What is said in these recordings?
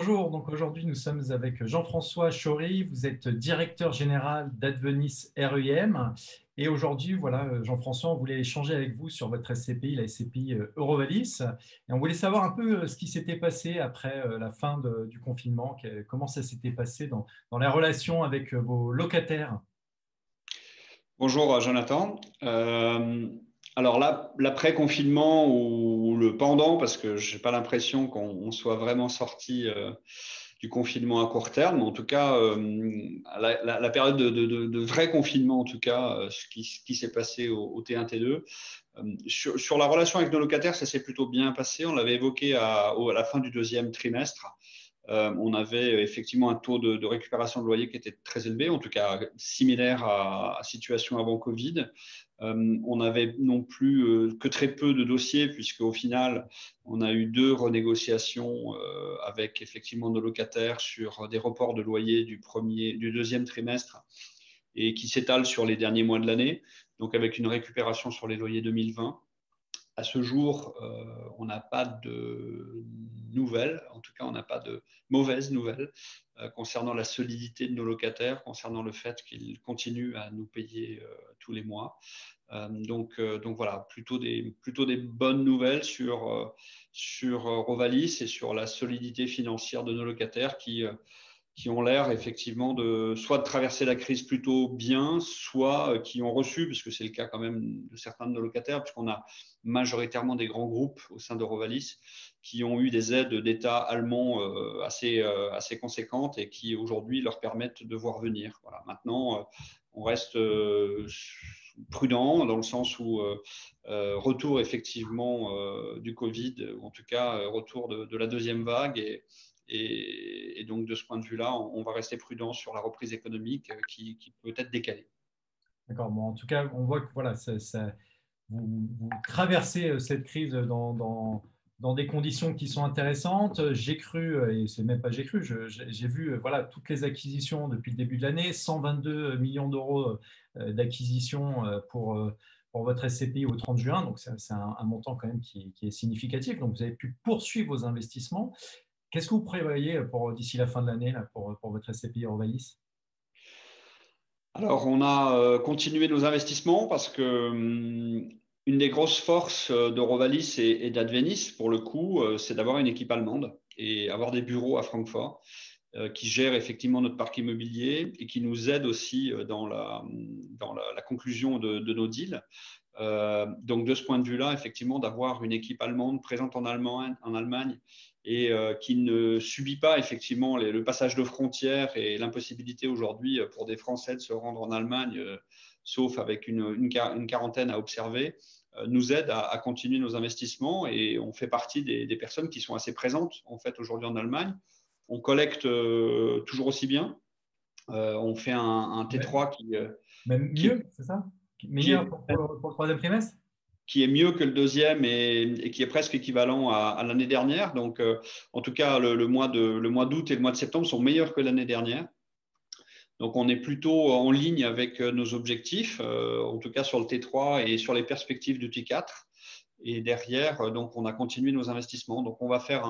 Bonjour, donc aujourd'hui nous sommes avec Jean-François Chory, vous êtes directeur général d'Advenis REM et aujourd'hui voilà Jean-François, on voulait échanger avec vous sur votre SCPI, la SCPI Eurovalis et on voulait savoir un peu ce qui s'était passé après la fin du confinement, comment ça s'était passé dans la relation avec vos locataires. Bonjour Jonathan. Alors là, l'après-confinement ou le pendant, parce que je n'ai pas l'impression qu'on soit vraiment sorti du confinement à court terme. En tout cas, la période de vrai confinement, en tout cas, ce qui s'est passé au T1, T2. Sur la relation avec nos locataires, ça s'est plutôt bien passé. On l'avait évoqué à la fin du deuxième trimestre. On avait effectivement un taux de récupération de loyer qui était très élevé, en tout cas similaire à situation avant Covid. On n'avait non plus que très peu de dossiers, puisque au final, on a eu 2 renégociations avec effectivement nos locataires sur des reports de loyer du deuxième trimestre et qui s'étalent sur les derniers mois de l'année, donc avec une récupération sur les loyers 2020. À ce jour, on n'a pas de nouvelles, en tout cas, on n'a pas de mauvaises nouvelles concernant la solidité de nos locataires, concernant le fait qu'ils continuent à nous payer tous les mois. Donc voilà, plutôt des bonnes nouvelles sur Rovalis et sur la solidité financière de nos locataires qui ont l'air effectivement soit de traverser la crise plutôt bien, soit qui ont reçu, puisque c'est le cas quand même de certains de nos locataires, puisqu'on a majoritairement des grands groupes au sein d'Eurovalis qui ont eu des aides d'État allemands assez conséquentes et qui aujourd'hui leur permettent de voir venir. Voilà. Maintenant, on reste prudent dans le sens où retour effectivement du Covid, ou en tout cas retour de la deuxième vague et donc, de ce point de vue-là, on va rester prudent sur la reprise économique qui peut être décalée. D'accord, bon, en tout cas on voit que voilà, vous traversez cette crise dans des conditions qui sont intéressantes. J'ai cru, et c'est même pas j'ai cru, j'ai vu voilà, toutes les acquisitions depuis le début de l'année, 122 millions d'euros d'acquisitions pour votre SCPI au 30 juin, donc c'est un montant quand même qui est significatif. Donc vous avez pu poursuivre vos investissements. Qu'est-ce que vous prévoyez pour d'ici la fin de l'année pour votre SCPI Eurovalis? Alors, on a continué nos investissements parce que une des grosses forces d'Eurovalis et d'Advenis, pour le coup, c'est d'avoir une équipe allemande et avoir des bureaux à Francfort qui gèrent effectivement notre parc immobilier et qui nous aident aussi dans la conclusion de nos deals. Donc, de ce point de vue-là, effectivement, d'avoir une équipe allemande présente en Allemagne et qui ne subit pas effectivement le passage de frontières et l'impossibilité aujourd'hui pour des Français de se rendre en Allemagne, sauf avec une quarantaine à observer, nous aide à continuer nos investissements et on fait partie des personnes qui sont assez présentes en fait aujourd'hui en Allemagne. On collecte toujours aussi bien. On fait un Ouais. T3 Même qui est, mieux, c'est ça? qui Meilleur est pour le troisième trimestre? qui est mieux que le deuxième et qui est presque équivalent à l'année dernière. Donc, en tout cas, le mois d'août et le mois de septembre sont meilleurs que l'année dernière. Donc, on est plutôt en ligne avec nos objectifs, en tout cas sur le T3 et sur les perspectives du T4. Et derrière, donc, on a continué nos investissements. Donc, on va faire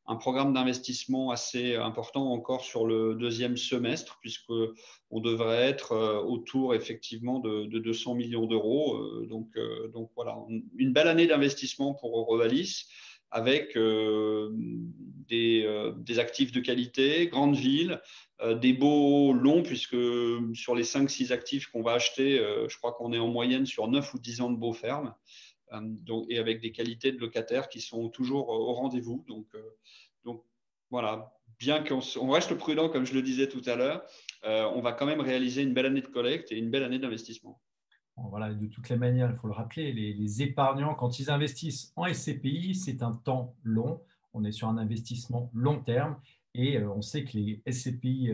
un programme d'investissement assez important encore sur le deuxième semestre, puisqu'on devrait être autour effectivement de 200 millions d'euros. Donc voilà, une belle année d'investissement pour Eurovalis avec des actifs de qualité, grande ville, des baux longs, puisque sur les 5-6 actifs qu'on va acheter, je crois qu'on est en moyenne sur 9 ou 10 ans de beaux fermes. Et avec des qualités de locataires qui sont toujours au rendez-vous. Donc voilà, bien qu'on reste prudent, comme je le disais tout à l'heure, on va quand même réaliser une belle année de collecte et une belle année d'investissement. Bon, voilà, de toutes les manières, il faut le rappeler, les épargnants, quand ils investissent en SCPI, c'est un temps long. On est sur un investissement long terme et on sait que les SCPI,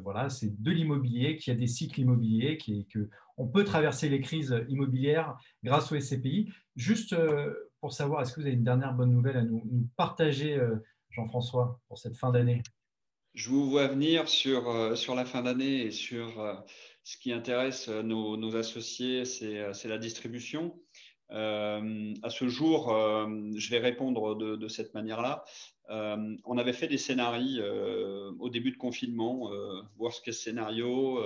voilà, c'est de l'immobilier, qu'il y a des cycles immobiliers, que on peut traverser les crises immobilières grâce aux SCPI. Juste pour savoir, est-ce que vous avez une dernière bonne nouvelle à nous partager, Jean-François, pour cette fin d'année? Je vous vois venir sur la fin d'année et sur ce qui intéresse nos associés, c'est la distribution. À ce jour, je vais répondre de cette manière-là. On avait fait des scénarios au début de confinement, worst case scénario,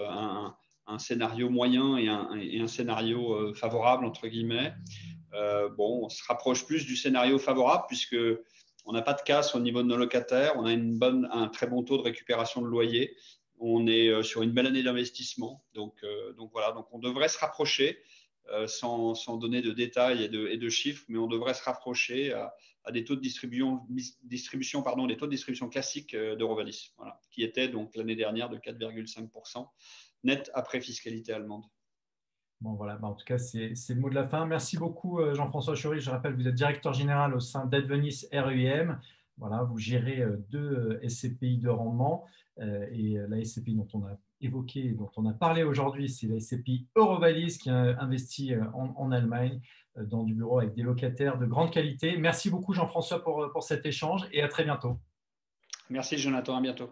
un scénario moyen et un scénario favorable, entre guillemets. Bon, on se rapproche plus du scénario favorable puisque on n'a pas de casse au niveau de nos locataires, on a un très bon taux de récupération de loyer, on est sur une belle année d'investissement. Donc voilà, donc on devrait se rapprocher sans donner de détails et de chiffres, mais on devrait se rapprocher à des taux de distribution pardon, des taux de distribution classiques d'Eurovalis, voilà, qui étaient donc l'année dernière de 4,5% net après fiscalité allemande. Bon, voilà. En tout cas, c'est le mot de la fin. Merci beaucoup, Jean-François Chory. Je rappelle, vous êtes directeur général au sein d'Advenis REIM. Voilà, vous gérez deux SCPI de rendement. Et la SCPI dont on a évoqué, dont on a parlé aujourd'hui, c'est la SCPI Eurovalis qui a investi en Allemagne dans du bureau avec des locataires de grande qualité. Merci beaucoup, Jean-François, pour cet échange et à très bientôt. Merci, Jonathan. À bientôt.